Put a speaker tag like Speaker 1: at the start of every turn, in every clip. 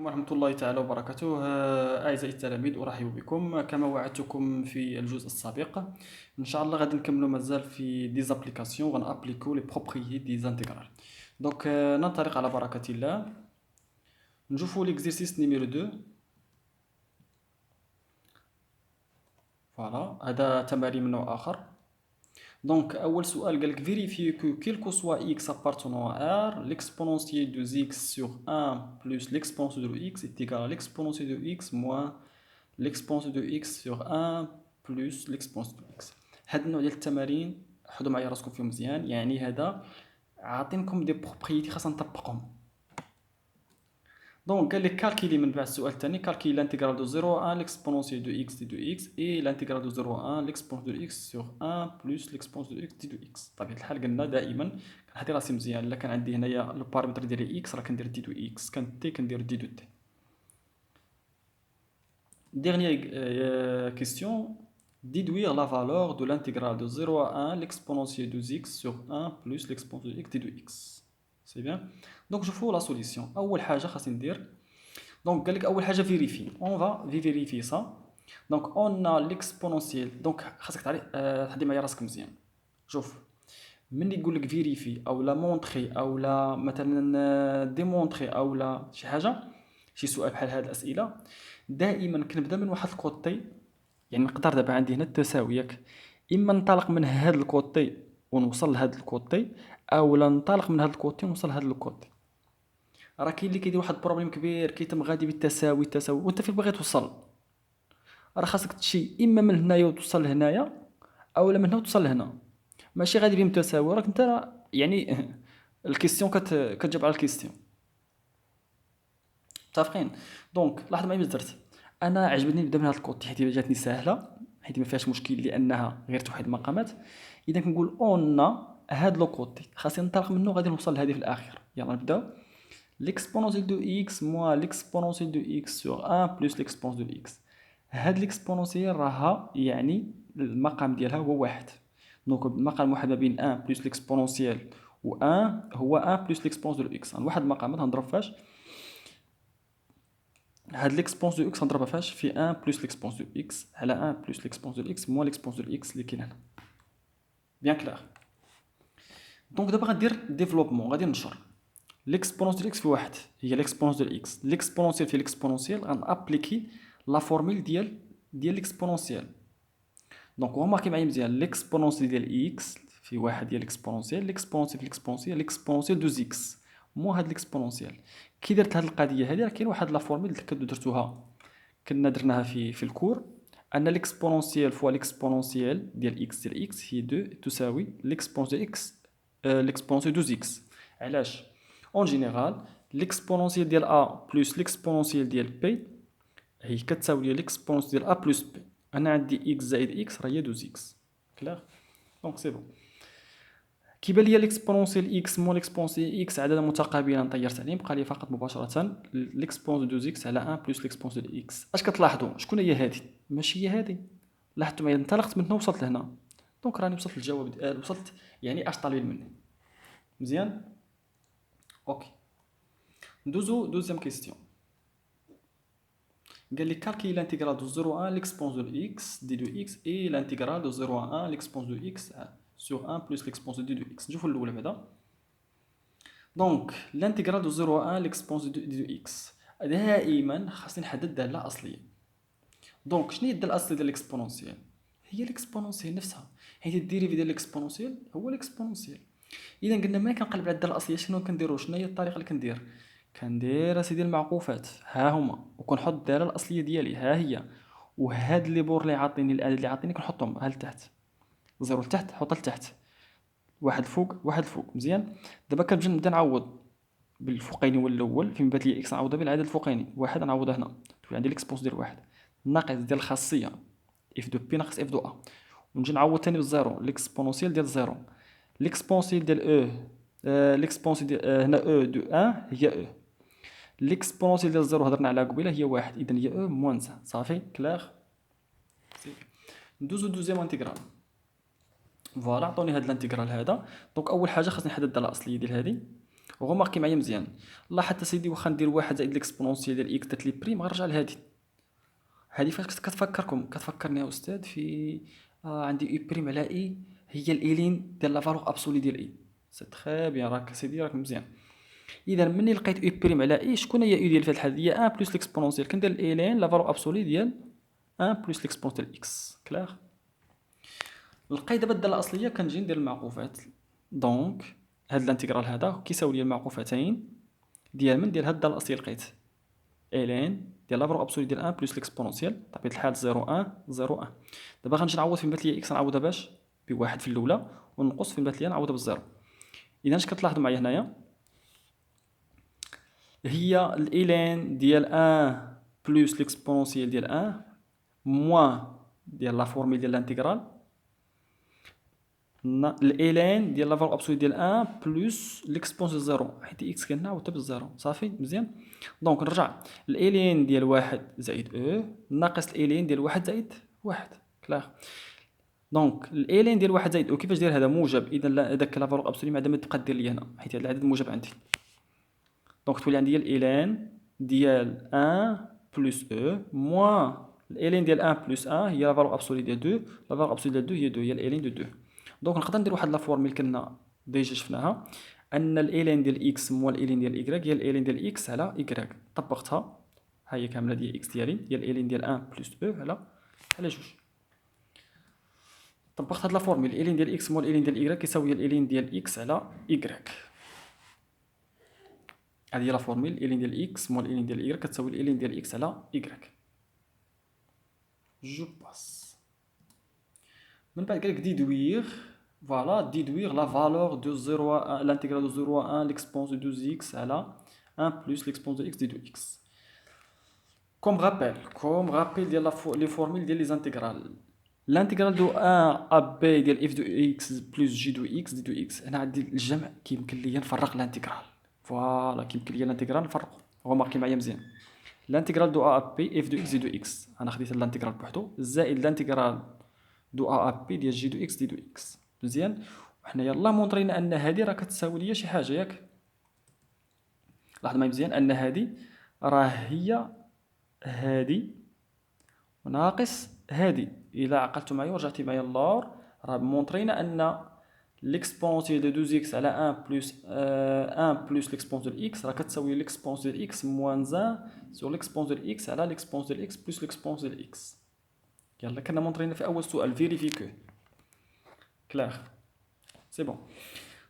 Speaker 1: ورحمة الله تعالى وبركاته. أعزائي التلاميذ، أرحب بكم كما وعدتكم في الجزء السابق. إن شاء الله غادي نكملوا مازال في دي زابليكاسيون غنابليكو لي بروبريتي دي زانتيغرال. دونك ننطلق على بركة الله. نشوفوا ليكزيرسيس نيميرو 2. فوالا هذا تمارين من نوع آخر. Donc, أول سؤال قال لك vérifier que quel que soit x appartenant à R, l'exponentiel de x sur 1 plus l'exponentiel de x est égal à l'exponentiel de x moins l'exponentiel de x sur 1 plus l'exponentiel de x. هاد النوع ديال التمارين حطوا معايا راسكم فيهم مزيان، يعني هذا عاطينكم دي بروبريتي خاصنا نطبقهم. Donc, قال لك كالكيلي من بعد السؤال الثاني كالكيلي l'intégral de 0 à 1 l'exponentiel de x d de x et l'intégral de 0 à 1 l'exponentiel de x sur 1 plus l'exponentiel de x d de x. طبيعة الحال قلنا دائما كنعطي راسي مزيان، الا كان عندي هنايا البارامتر ديالي x راه كندير دي دو x، كان تي كندير دي دو تي. Dernière question, déduire la valeur de l'intégrale de 0 à 1 l'exponentiel de x sur 1 plus l'exponentiel de x d de x. C'est bien. Donc je fais la solution. أول حاجة خاصني ندير، دونك قال لك اول حاجه فيريفي اون فا فيريفي سا. دونك اون ليكسبونونسيال، دونك خاصك تعرف تهدي معايا راسك مزيان. شوف، من يقول لك فيريفي او لا مونطري او لا مثلا ديمونطري او لا شي حاجه، شي سؤال بحال هاد الاسئله، دائما كنبدا من واحد الكوتي. يعني نقدر دابا عندي هنا التساوي ياك، اما ننطلق من هاد الكوتي ونوصل لهاد الكوتي، او لا ننطلق من هاد الكوتي ونوصل لهاد الكوتي. راه كاين اللي كيدير واحد البروبليم كبير كيتم غادي بالتساوي التساوي، وانت فين باغي توصل راه خاصك تمشي اما من هنايا وتوصل لهنايا، اولا من هنا وتوصل لهنا، ماشي غادي بالتساوي. راك انت يعني الكيستيون كتجاوب على الكيستيون. متفقين؟ دونك لاحظ معايا واش درت. انا عجبتني نبدا من هاد الكوتي حيت جاتني ساهله، حيت ما فيهاش مشكل لانها غير توحد المقامات. اذا كنقول اون هاد لو كوتي خاصني ننطلق منه غادي نوصل لهادي في الاخر. يلا نبداو. L'exponentiel de x moins l'exponentiel de x sur 1 plus l'exponentiel de x. هاد l'exponentiel راها يعني المقام ديالها هو واحد. دونك المقام واحد ما بين 1 plus l'exponentiel و 1 هو 1 plus l'exponentiel de x. واحد المقامات غنضرب فاش هاد l'exponentiel de x غنضربها فاش في 1 plus l'exponentiel de x على 1 plus l'exponentiel de x moins l'exponentiel de x اللي كاين هنا. بيان كلار. دونك دابا غندير ديفلوبمون، غادي نشر ليكسبونونسيال اكس في واحد هي ليكسبونونسيال اكس، ليكسبونونسيال في ليكسبونونسيال غنابليكي لا فورميل ديال ليكسبونونسيال. دونك وماركي معايا مزيان ليكسبونونسيال ديال اكس في واحد هي ليكسبونونسيال، ليكسبونونسيال في ليكسبونونسيال ليكسبونونسيال دو زيكس مو هاد ليكسبونونسيال. كي درت هاد القضيه هادي راه كاين واحد لا فورميل اللي كنتو درتوها كنا درناها في الكور، ان ليكسبونونسيال فوا ليكسبونونسيال ديال اكس هي 2 تساوي ليكسبونونسيال اكس ليكسبونونسيال دو زيكس. علاش؟ اون جينيرال ليكسبونونسيال ديال ا بلس ليكسبونونسيال ديال بي هي كتساوي لي ليكسبونونسيال ديال ا بلس بي. انا عندي اكس زائد اكس راه هي 2 اكس. كلير؟ دونك سي بون. كيبان ليا ليكسبونونسيال اكس مو ليكسبونونسيال اكس عددا متقابلا طيرت عليه، بقى لي فقط مباشره ليكسبونونسيال 2 اكس على 1 بلس ليكسبونونسيال اكس. اش كتلاحظوا؟ شكون هي هذه؟ ماشي هي هذه. لاحظتوا معايا انطلقت من هنا وصلت لهنا، دونك راني وصلت للجواب وصلت يعني اش طالبين مني. مزيان؟ اوكي. ندوزو دوزيام كيستيون. قال لي calculer l'intégrale de 0 à 1 l'exponentielle de x d de x et l'intégrale de 0 à 1 l'exponentielle de x sur 1 plus l'exponentielle d de x. نشوفوا الاولى بعدا. دونك l'intégrale de 0 à 1 l'exponentielle d de x دائما خاصني نحدد الداله الاصليه. دونك شنو هي الداله الاصليه ديال الاكسبونونسيال؟ هي الاكسبونونسيال نفسها، حيت الديريفي ديال الاكسبونونسيال هو الاكسبونونسيال. اذا قلنا ملي كنقلب على الداله الاصليه شنو كنديروا؟ شنو هي الطريقه اللي كندير اسيدي المعقوفات ها هما، وكنحط الداله الاصليه ديالي ها هي، وهاد لي بور اللي عاطيني الاله اللي عاطيني كنحطهم ها لتحت. زيرو لتحت حط لتحت، واحد الفوق واحد الفوق. مزيان. دابا كنمشي نبدا نعوض بالفوقيني هو الاول، فين بات لي اكس نعوضها بالعدد الفوقيني واحد نعوضها هنا تولي عندي ليكسبونس ديال واحد ناقص ديال الخاصيه اف دو بي ناقص اف دو ا، ونجي نعوض ثاني بالزيرو ليكسبونونسيال ديال زيرو، ليكسبونسيال ديال ليكسبونسيال ديال هنا دو 1 هي ليكسبونونسيال ديال زيرو هضرنا عليها قبيله هي واحد، اذا هي موان 1 صافي. كلاغ. ندوزو دوزيام انتيغرال. فوالا عطوني هاد الانتيغرال هذا. دونك اول حاجه خاصني نحدد الداله الاصليه ديال هادي. وغوماركي معايا مزيان. لاحظت سيدي واخا ندير واحد زائد ليكسبونونسيال ديال اكس درت لي بريم غنرجع لهادي. هادي فاش كتفكرني يا استاذ في عندي اي بريم على اي هي الايلين ديال لا فالور ابسولي ديال اي. سي تري بيان، راك سيدي راك مزيان. اذا ملي لقيت اي بريم على اي، شكون هي اي ديال في هاد الحاله؟ هي 1 بلس ليكسبونونسيال، كندير الايلين لا فالور ابسولي ديال 1 بلس ليكسبونونسيال اكس. كلير. نلقاي دابا الداله الاصليه كنجي ندير المعقوفات. دونك هاد الانتيغرال هذا كيساوي لي المعقوفتين ديال من ديال هاد الداله الاصليه لقيت الين ديال لا فالور ابسولي ديال 1 بلس ليكسبونونسيال بطبيعه الحال 0 1 0 1. دابا غنمشي نعوض فين بات ليا اكس، نعوضها باش بواحد في الاولى، ونقص فين بات ليا نعوضها بالزيرو. اذا اش كتلاحظوا معايا هنايا؟ هي الالين ديال 1 بلس ليكسبونونسيال ديال 1 موان ديال لا فورميل ديال الانتيغرال الالين ديال لا فالور ابسولي ديال 1 بلس ليكسبونسيال زيرو، حيت اكس كان عاودتها بالزيرو. صافي مزيان. دونك نرجع الالين ديال واحد زائد او ناقص الالين ديال واحد زائد واحد. كلاغ. دونك الالين ديال واحد زائد او كيفاش داير هذا؟ موجب. اذا داك لا فالور ابسولي ما عندها ما تبقى دير لي هنا، حيت هذا العدد موجب عندي. دونك تولي عندي الالين ديال 1 بلس او موان الالين ديال 1 بلس 1 هي لا فالور ابسولي ديال 2، لا فالور ابسولي ديال 2 هي 2، هي الالين ديال 2. دونك نقدر ندير واحد لا فورميل كنا ديجا شفناها، ان الالين ديال اكس مو الالين ديال ايكغيك هي الالين ديال اكس على ايكغيك. طبقتها ها هي كامله ديال اكس ديالي هي الالين ديال 1 بلس او على جوج. طبقت هاد لا فورميل الالين ديال اكس مو الالين ديال ايكغيك كيساوي الالين ديال اكس على ايكغيك. هذه هي لا فورميل الالين ديال اكس مو الالين ديال ايكغيك كتساوي الالين ديال اكس على ايكغيك. جو باس. من بعد قالك ديدوير. Voilà, déduire la valeur de 0 à 1, l'intégrale de 0 à 1, l'exponentielle de 2x à la 1 plus l'exponentielle de x de 2x. Comme rappel les formules des intégrales. L'intégrale de 1 à b de f de x plus g de x d de x. On a dit le جمع كيمكن ليا نفرق l'intégrale. Voilà, كيمكن ليا l'intégrale نفرقو. Remarquez معايا مزيان. L'intégrale de a à b f de x d de x. أنا خديت l'intégrale بوحدو زائد l'intégrale de a à b ديال g de x d de x. مزيان. وحنا يلا مونطرينا ان هذه راه كتساوي ليا شي حاجه ياك. لاحظ معايا مزيان ان هذه راه هي هذه وناقص هذه. الا عقلتوا معايا ورجعتي معايا اللور راه مونطرينا ان ليكسبونسيال دو 2x على 1 بلس 1 بلس ليكسبونسيال اكس راه كتساوي ليكسبونسيال اكس موان 1 سور ليكسبونسيال اكس على ليكسبونسيال اكس بلس ليكسبونسيال اكس. يلا كنا مونطرينا في اول سؤال فيريفي كو. كلاغ. سي بون.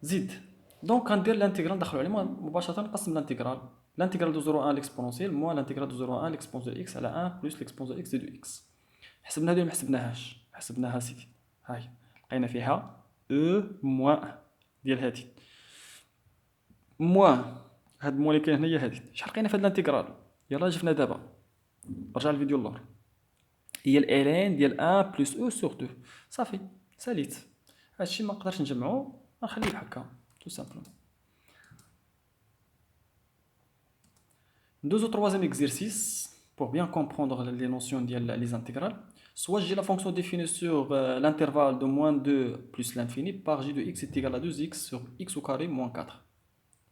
Speaker 1: زيد. دونك غندير الانتيغرال ندخلو عليه مباشره نقسم الانتيغرال. الانتيغرال دو 0 1 ليكسبونونسيال مو الانتيغرال دو 0 1 ليكسبونونسيال اكس على 1 بلس ليكسبونونسيال اكس دو اكس. حسبنا هادو ما حسبناهاش؟ حسبناها سيدي. هاي لقينا فيها او موان ديال هادي موان هاد موان اللي كاين هنا هي هادي. شحال لقينا في هاد الانتيغرال؟ يلاه شفنا دابا. رجع الفيديو اللور. هي الالين ديال 1 بلس او سور 2. صافي ساليت. هادشي ما نقدرش نجمعو نخليه هكا tout simplement. Deux ou troisième exercice pour bien comprendre les notions des intégrales. Soit j'ai la fonction définie sur l'intervalle de moins 2 plus l'infini par j de x est égal à 2x sur x au carré moins 4.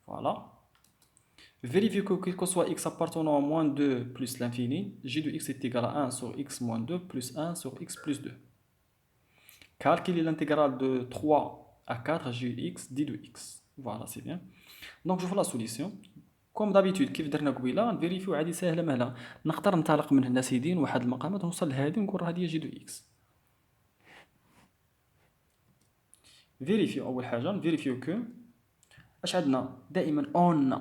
Speaker 1: Voilà. Vérifier que quel que soit x appartenant à moins 2 plus l'infini, j de x est égal à 1 sur x moins 2 plus 1 sur x plus 2. Calculer l'intégrale de 3 à 4 j de x d de x. Voilà, c'est bien. Donc je fais la solution. كوم دابيتود كيف درنا قبيله نفيريفيو عادي ساهله مهله. نقدر ننطلق من هنا سيدي واحد المقامات ونوصل لهادي ونقول هادي جي دو اكس. فيريفيو اول حاجه نفيريفيو كو اش عندنا دائما اون.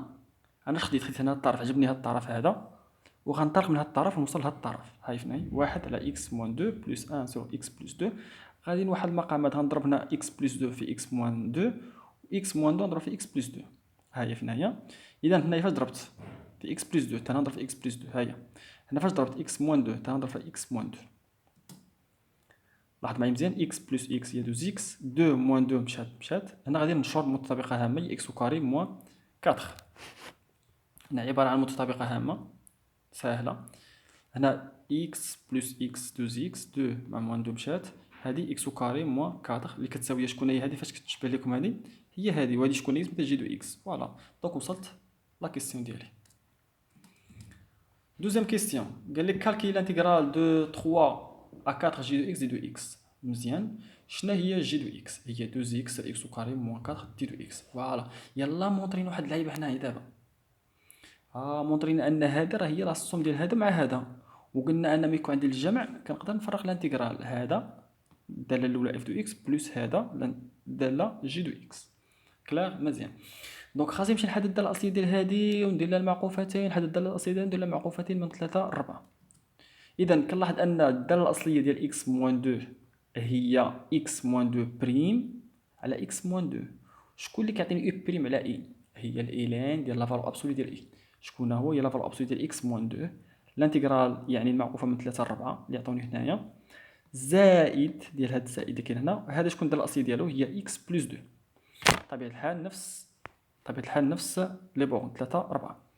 Speaker 1: انا خديت هنا الطرف عجبني هاد الطرف هذا وغنطلق من هاد الطرف ونوصل لهاد الطرف. هاي فناي 1 على اكس موان 2 بلس 1 سور اكس بلس 2. غادي واحد المقامات غنضرب هنا اكس بلس 2 في اكس موان 2 و اكس موان 2 نضرب في اكس بلس 2. ها هي فنايا. اذا هنايا فاش ضربت في اكس بلس 2 تنضرب في اكس بلس 2. ها هي هنا فاش ضربت اكس موان 2 تنضرب في اكس موان 2. لاحظ معايا مزيان اكس بلس اكس هي 2 اكس 2 موان 2 مشات. هنا غادي نشور متطابقه هامه هي اكس او كاري موان 4. هنا عباره عن متطابقه هامه سهله. هنا اكس بلس اكس 2 اكس 2 مع موان 2 مشات. هذه اكس او كاري موان 4 اللي كتساوي شكون هي هذه فاش كتشبه لكم هذه هي هذه، وهذه شكون هي؟ سميتها جي دو اكس. فوالا دونك وصلت لا كيسيون ديالي. دوزيام كيسيون قال لك كالكي لانتيغرال دو 3 ا 4 جي دو اكس دي دو اكس. مزيان، شنو هي جي دو اكس؟ هي 2 اكس اكس كاري موان 4 دي دو اكس. فوالا يلا مونطرين واحد اللعيبه هنايا دابا. مونطرين ان هذا راه هي لا السوم ديال هذا مع هذا، وقلنا ان ملي يكون عندي الجمع كنقدر نفرق الانتيغرال هذا الداله الاولى اف دو اكس بلس هذا الداله جي دو اكس. كلار مزيان. دونك خاصني نمشي نحدد الداله الاصليه ديال هذه وندير لها المعقوفتين، نحدد الداله الاصليه ديال ندير لها معقوفتين من 3 ل 4. اذا كنلاحظ ان الداله الاصليه ديال اكس موان 2 هي اكس موان 2 بريم على اكس موان 2. شكون اللي كيعطيني او بريم على اي؟ هي الايلين ديال لا فالو ابسولي ديال اي. شكون هو؟ هي لا فالو ابسولي ديال اكس موان 2 الانتيغرال يعني المعقوفه من 3 ل 4 اللي عطوني هنايا، زائد ديال هاد الزائد اللي كاين هنا. هذا شكون الداله الاصليه ديالو؟ هي اكس بلس 2. طبيعه الحال نفس لي بورن 3 4.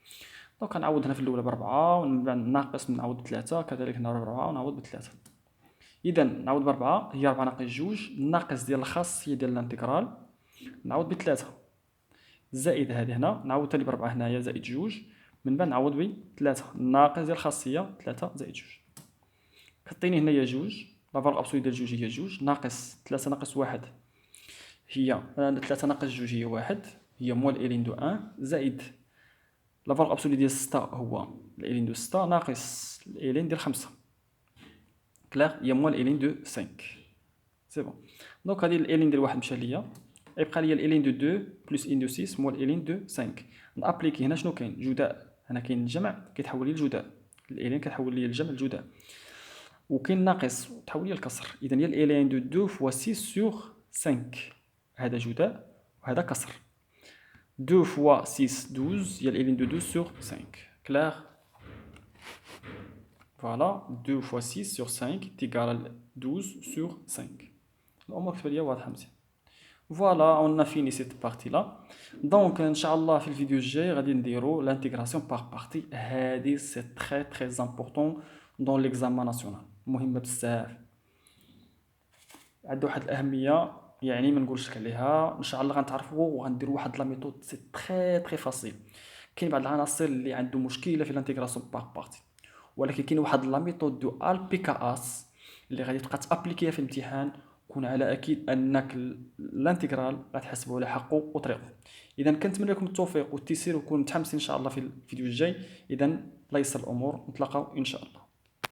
Speaker 1: دونك كنعوض هنا في الاولى ب4 ومن بعد ناقص نعوض ب3 كذلك هنا ب4 ونعوض ب3. اذا نعوض ب4 هي 4 ناقص 2 الناقص ديال الخاصيه ديال الانتيغرال نعوض ب3 زائد هذه هنا نعوض ثاني ب4 هنايا زائد 2 من بعد نعوض ب3 الناقص ديال الخاصيه 3 زائد 2 كتعطيني هنايا 2 لا فالور ابسولي ديال 2 هي 2 ناقص 3 ناقص 1 هي 3 ناقص 2 هي 1 هي موال إلين دو 1 زائد لا فالور ابسولي ديال 6 هو الإلين دو 6 ناقص الإلين ديال 5. كلير هي موال إلين دو 5. سي بون. دونك هذه الإلين ديال 1 مشى ليا، يبقى ليا الإلين دو 2 بلس إلين دو 6 موال إلين دو 5. نابليكي هنا شنو كاين؟ جداء. هنا كاين الجمع كيتحول لي الجداء، الإلين كتحول لي الجمع الجداء، وكاين ناقص تحول لي الكسر. اذا هي الإلين دو 2 فوا 6 سور 5 هذا جداء وهذا كسر. 2 fois 6 12 هي الإلين دو 2 sur 5. كلار؟ فوالا 2 fois 6 sur 5 تيكال 12 sur 5. الأمور كتبان ليا واضحة مزيان. فوالا اون فيني سيت بارتي لا. دونك ان شاء الله في الفيديو الجاي غادي نديرو لانتيغراسيون باغ بارتي. هادي سي تري تري امبورطون دون ليكزامان ناسيونال، مهمة بزاف، عندها واحد الأهمية يعني ما نقولش لك عليها. ان شاء الله غنتعرفوا وغنديروا واحد لا ميثود سي تري تري فاسيل. كاين بعض العناصر اللي عنده مشكله في الانتيغراسيون باغ بارتي، ولكن كاين واحد لا ميثود دو البي كا اس اللي غادي تبقى تابليكيها في الامتحان. كون على اكيد انك الانتيغرال غتحسبوا على حقه وطريقه. اذا كنتمنى لكم التوفيق والتيسير وكونوا متحمسين ان شاء الله في الفيديو الجاي. اذا لا يسر الامور، نتلاقاو ان شاء الله.